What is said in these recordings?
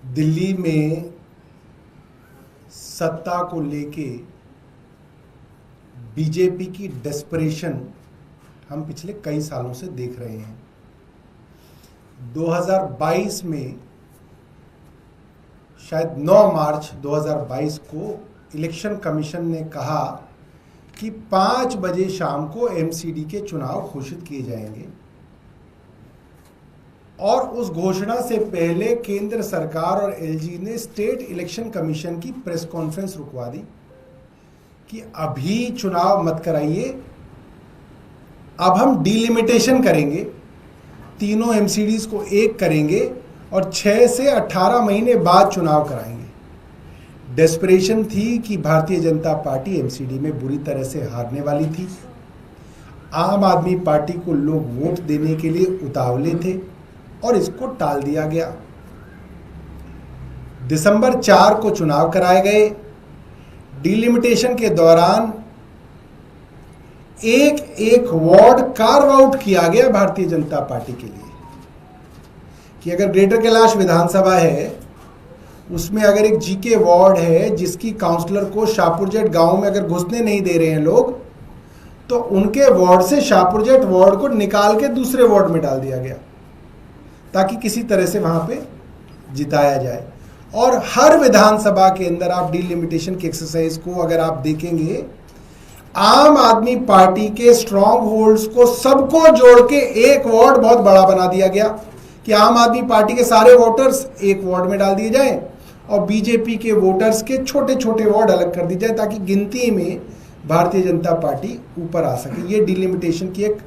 दिल्ली में सत्ता को लेके बीजेपी की डेस्परेशन हम पिछले कई सालों से देख रहे हैं। 2022 में शायद 9 मार्च 2022 को इलेक्शन कमीशन ने कहा कि 5 बजे शाम को एमसीडी के चुनाव घोषित किए जाएंगे और उस घोषणा से पहले केंद्र सरकार और एलजी ने स्टेट इलेक्शन कमीशन की प्रेस कॉन्फ्रेंस रुकवा दी कि अभी चुनाव मत कराइए, अब हम डिलिमिटेशन करेंगे, तीनों एमसीडीज को एक करेंगे और 6 से 18 महीने बाद चुनाव कराएंगे। डेस्परेशन थी कि भारतीय जनता पार्टी एमसीडी में बुरी तरह से हारने वाली थी। आम आदमी पार्टी को लोग वोट देने के लिए उतावले थे और इसको टाल दिया गया। दिसंबर 4 को चुनाव कराए गए। डिलिमिटेशन के दौरान एक वार्ड कार्व आउट किया गया भारतीय जनता पार्टी के लिए कि अगर ग्रेटर कैलाश विधानसभा है, उसमें अगर एक जीके वार्ड है जिसकी काउंसलर को शाहपुरजेट गांव में अगर घुसने नहीं दे रहे हैं लोग, तो उनके वार्ड से शाहपुरजेट वार्ड को निकाल के दूसरे वार्ड में डाल दिया गया ताकि किसी तरह से वहां पे जिताया जाए। और हर विधानसभा के अंदर आप डिलिमिटेशन की एक्सरसाइज को अगर आप देखेंगे, आम आदमी पार्टी के स्ट्रॉन्ग होल्ड्स को सबको जोड़ के एक वार्ड बहुत बड़ा बना दिया गया कि आम आदमी पार्टी के सारे वोटर्स एक वार्ड में डाल दिए जाएं और बीजेपी के वोटर्स के छोटे छोटे वार्ड अलग कर दिए जाए ताकि गिनती में भारतीय जनता पार्टी ऊपर आ सके। ये डिलिमिटेशन की एक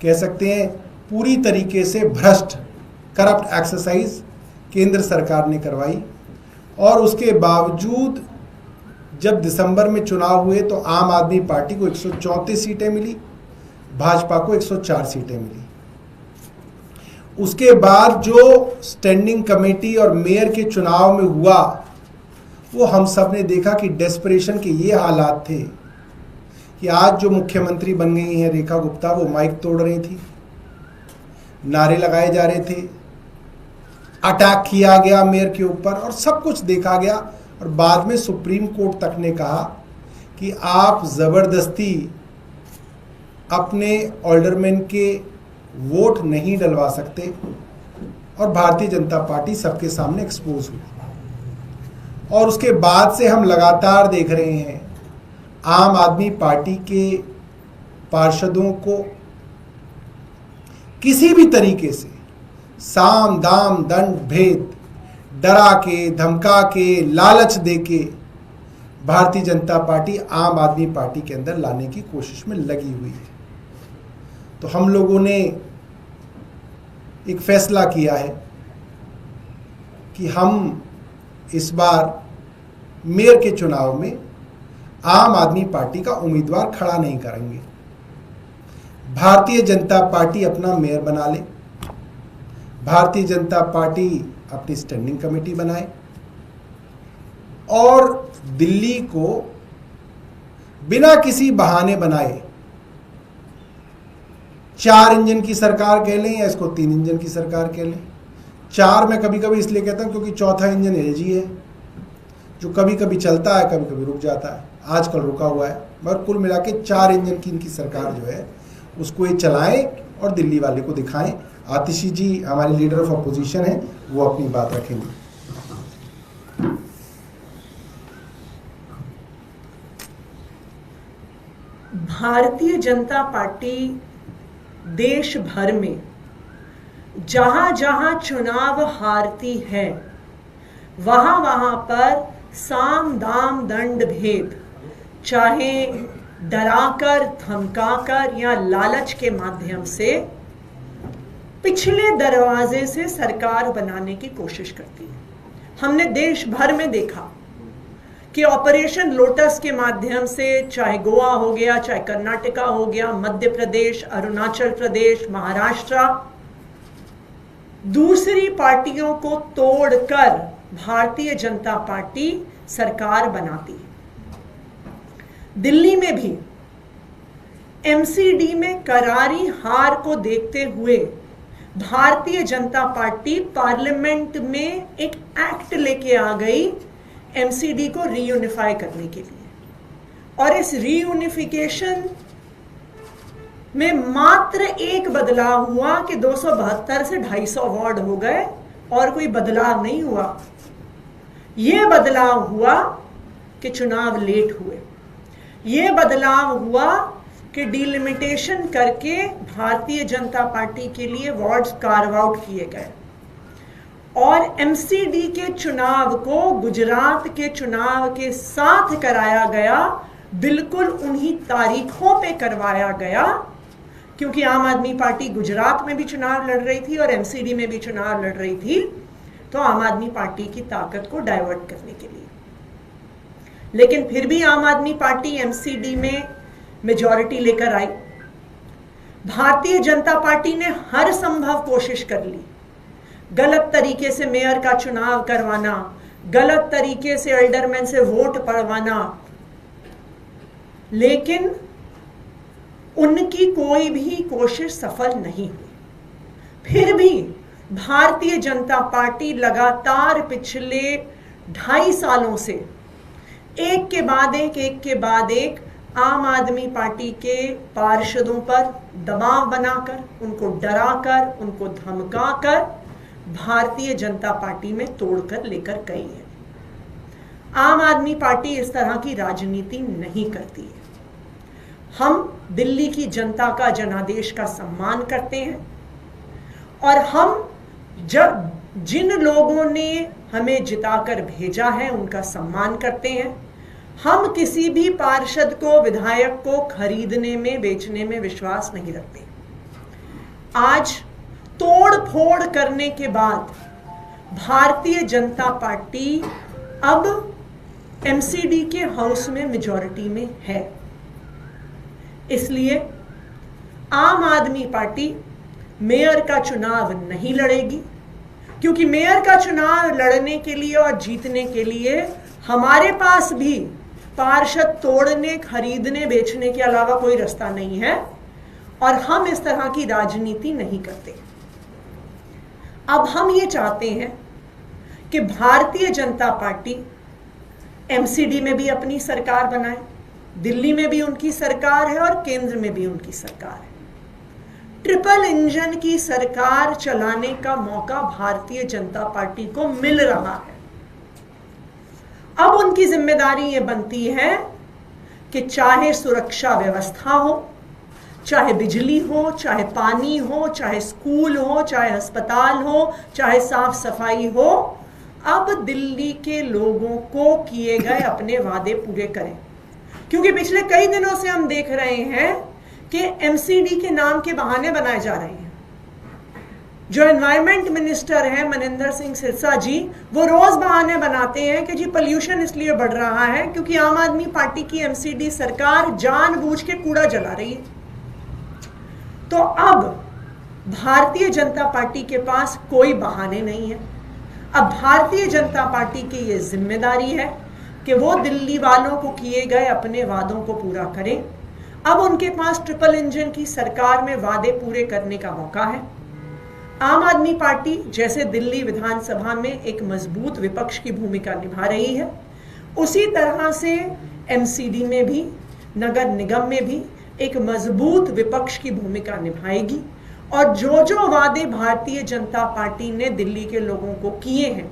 कह सकते हैं पूरी तरीके से भ्रष्ट करप्ट एक्सरसाइज केंद्र सरकार ने करवाई। और उसके बावजूद जब दिसंबर में चुनाव हुए तो आम आदमी पार्टी को 134 सीटें मिली, भाजपा को 104 सीटें मिली। उसके बाद जो स्टैंडिंग कमेटी और मेयर के चुनाव में हुआ, वो हम सब ने देखा कि डेस्परेशन के ये हालात थे कि आज जो मुख्यमंत्री बन गई हैं रेखा गुप्ता, वो माइक तोड़ रही थी, नारे लगाए जा रहे थे, अटैक किया गया मेयर के ऊपर और सब कुछ देखा गया। और बाद में सुप्रीम कोर्ट तक ने कहा कि आप जबरदस्ती अपने ऑल्डरमैन के वोट नहीं डलवा सकते। और भारतीय जनता पार्टी सबके सामने एक्सपोज हुई। और उसके बाद से हम लगातार देख रहे हैं आम आदमी पार्टी के पार्षदों को किसी भी तरीके से साम दाम दंड भेद डरा के, धमका के, लालच दे के भारतीय जनता पार्टी आम आदमी पार्टी के अंदर लाने की कोशिश में लगी हुई है। तो हम लोगों ने एक फैसला किया है कि हम इस बार मेयर के चुनाव में आम आदमी पार्टी का उम्मीदवार खड़ा नहीं करेंगे। भारतीय जनता पार्टी अपना मेयर बना ले, भारतीय जनता पार्टी अपनी स्टैंडिंग कमेटी बनाए और दिल्ली को बिना किसी बहाने बनाए 4 इंजन की सरकार कह लें या इसको 3 इंजन की सरकार कह लें। 4 मैं कभी कभी इसलिए कहता हूं क्योंकि चौथा इंजन एलजी है जो कभी कभी चलता है, कभी कभी रुक जाता है, आजकल रुका हुआ है। मगर कुल मिला के 4 इंजन की इनकी सरकार जो है उसको ये चलाएं और दिल्ली वाले को दिखाएं। आतिशी जी हमारे लीडर ऑफ अपोजिशन हैं, वो अपनी बात रखेंगे। भारतीय जनता पार्टी देश भर में जहां जहां चुनाव हारती है, वहां वहां पर साम दाम दंड भेद, चाहे डराकर, धमकाकर या लालच के माध्यम से पिछले दरवाजे से सरकार बनाने की कोशिश करती है। हमने देश भर में देखा कि ऑपरेशन लोटस के माध्यम से, चाहे गोवा हो गया, चाहे कर्नाटका हो गया, मध्य प्रदेश, अरुणाचल प्रदेश, महाराष्ट्र, दूसरी पार्टियों को तोड़कर भारतीय जनता पार्टी सरकार बनाती है। दिल्ली में भी एमसीडी में करारी हार को देखते हुए भारतीय जनता पार्टी पार्लियामेंट में एक एक्ट लेके आ गई एमसीडी को रीयूनिफाई करने के लिए, और इस रीयूनिफिकेशन में मात्र एक बदलाव हुआ कि 272 से 250 वार्ड हो गए, और कोई बदलाव नहीं हुआ। यह बदलाव हुआ कि चुनाव लेट हुए, यह बदलाव हुआ कि डिलिमिटेशन करके भारतीय जनता पार्टी के लिए वार्ड्स कार्व आउट किए गए, और एमसीडी के चुनाव को गुजरात के चुनाव के साथ कराया गया, बिल्कुल उन्हीं तारीखों पे करवाया गया, क्योंकि आम आदमी पार्टी गुजरात में भी चुनाव लड़ रही थी और एमसीडी में भी चुनाव लड़ रही थी, तो आम आदमी पार्टी की ताकत को डाइवर्ट करने के लिए। लेकिन फिर भी आम आदमी पार्टी एमसीडी में मेजॉरिटी लेकर आई। भारतीय जनता पार्टी ने हर संभव कोशिश कर ली, गलत तरीके से मेयर का चुनाव करवाना, गलत तरीके से एल्डरमैन से वोट पड़वाना, लेकिन उनकी कोई भी कोशिश सफल नहीं हुई। फिर भी भारतीय जनता पार्टी लगातार पिछले 2.5 सालों से एक के बाद एक आम आदमी पार्टी के पार्षदों पर दबाव बनाकर, उनको डराकर, उनको धमकाकर भारतीय जनता पार्टी में तोड़कर लेकर गई है। आम आदमी पार्टी इस तरह की राजनीति नहीं करती है। हम दिल्ली की जनता का जनादेश का सम्मान करते हैं, और हम जिन लोगों ने हमें जिताकर भेजा है उनका सम्मान करते हैं। हम किसी भी पार्षद को, विधायक को खरीदने में, बेचने में विश्वास नहीं रखते। आज तोड़ फोड़ करने के बाद भारतीय जनता पार्टी अब एमसीडी के हाउस में मेजॉरिटी में है, इसलिए आम आदमी पार्टी मेयर का चुनाव नहीं लड़ेगी, क्योंकि मेयर का चुनाव लड़ने के लिए और जीतने के लिए हमारे पास भी पार्षद तोड़ने, खरीदने, बेचने के अलावा कोई रास्ता नहीं है, और हम इस तरह की राजनीति नहीं करते। अब हम ये चाहते हैं कि भारतीय जनता पार्टी एमसीडी में भी अपनी सरकार बनाए, दिल्ली में भी उनकी सरकार है और केंद्र में भी उनकी सरकार है। ट्रिपल इंजन की सरकार चलाने का मौका भारतीय जनता पार्टी को मिल रहा है। अब उनकी जिम्मेदारी ये बनती है कि चाहे सुरक्षा व्यवस्था हो, चाहे बिजली हो, चाहे पानी हो, चाहे स्कूल हो, चाहे अस्पताल हो, चाहे साफ सफाई हो, अब दिल्ली के लोगों को किए गए अपने वादे पूरे करें। क्योंकि पिछले कई दिनों से हम देख रहे हैं कि एमसीडी के नाम के बहाने बनाए जा रहे हैं। जो एनवायरमेंट मिनिस्टर है मनिंदर सिंह सिरसा जी, वो रोज बहाने बनाते हैं कि जी पोल्यूशन इसलिए बढ़ रहा है क्योंकि आम आदमी पार्टी की एमसीडी सरकार जानबूझ के कूड़ा जला रही है। तो अब भारतीय जनता पार्टी के पास कोई बहाने नहीं है। अब भारतीय जनता पार्टी की ये जिम्मेदारी है कि वो दिल्ली वालों को किए गए अपने वादों को पूरा करें। अब उनके पास ट्रिपल इंजन की सरकार में वादे पूरे करने का मौका है। आम आदमी पार्टी जैसे दिल्ली विधानसभा में एक मजबूत विपक्ष की भूमिका निभा रही है, उसी तरह से एमसीडी में भी, नगर निगम में भी एक मजबूत विपक्ष की भूमिका निभाएगी, और जो जो वादे भारतीय जनता पार्टी ने दिल्ली के लोगों को किए हैं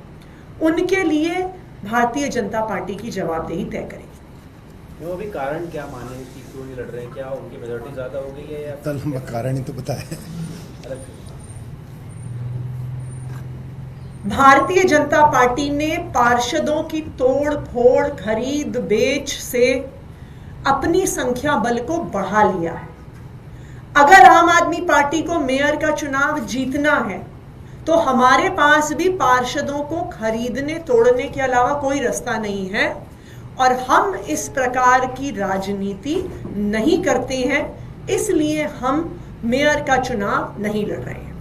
उनके लिए भारतीय जनता पार्टी की जवाबदेही तय करेगी। वो अभी कारण क्या माने कि क्यों नहीं लड़ रहे हैं? क्या उनकी मेजॉरिटी ज्यादा हो गई है या लंबा कारण ही तो बताया। भारतीय जनता पार्टी ने पार्षदों की तोड़ फोड़, खरीद बेच से अपनी संख्या बल को बढ़ा लिया है। अगर आम आदमी पार्टी को मेयर का चुनाव जीतना है तो हमारे पास भी पार्षदों को खरीदने, तोड़ने के अलावा कोई रास्ता नहीं है, और हम इस प्रकार की राजनीति नहीं करते हैं, इसलिए हम मेयर का चुनाव नहीं लड़ रहे हैं।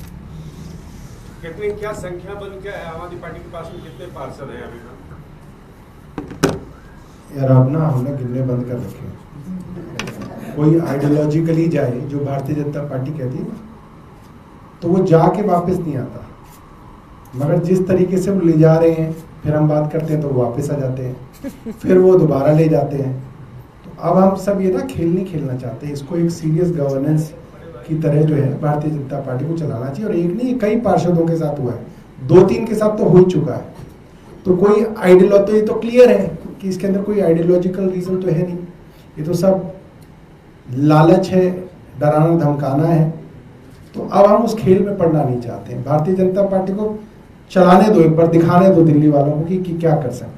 कितनी क्या संख्या बल क्या है आम आदमी पार्टी के पास में? कितने पार्षद हैं अभी? यार आप ना हमने गिनने बंद कर रखे हैं। कोई आइडियोलॉजिकली जाए जो भारतीय जनता पार्टी कहती है तो वो जाके वापस नहीं आता, मगर जिस तरीके से वो ले जा रहे हैं, फिर हम बात करते हैं तो वो वापस आ जाते हैं, फिर वो दोबारा ले जाते हैं। तो अब हम सब ये ना खेल नहीं खेलना चाहते, इसको एक सीरियस गवर्नेंस की तरह जो है भारतीय जनता पार्टी को चलाना चाहिए। और एक नहीं, कई पार्षदों के साथ हुआ है, 2-3 के साथ तो हो ही चुका है। तो कोई आइडियोलॉजी तो क्लियर है कि इसके अंदर कोई आइडियोलॉजिकल रीजन तो है नहीं, ये तो सब लालच है, डराना धमकाना है। तो अब हम उस खेल में पड़ना नहीं चाहते हैं। भारतीय जनता पार्टी को चलाने दो, एक बार दिखाने दो दिल्ली वालों को कि क्या कर सकते हैं।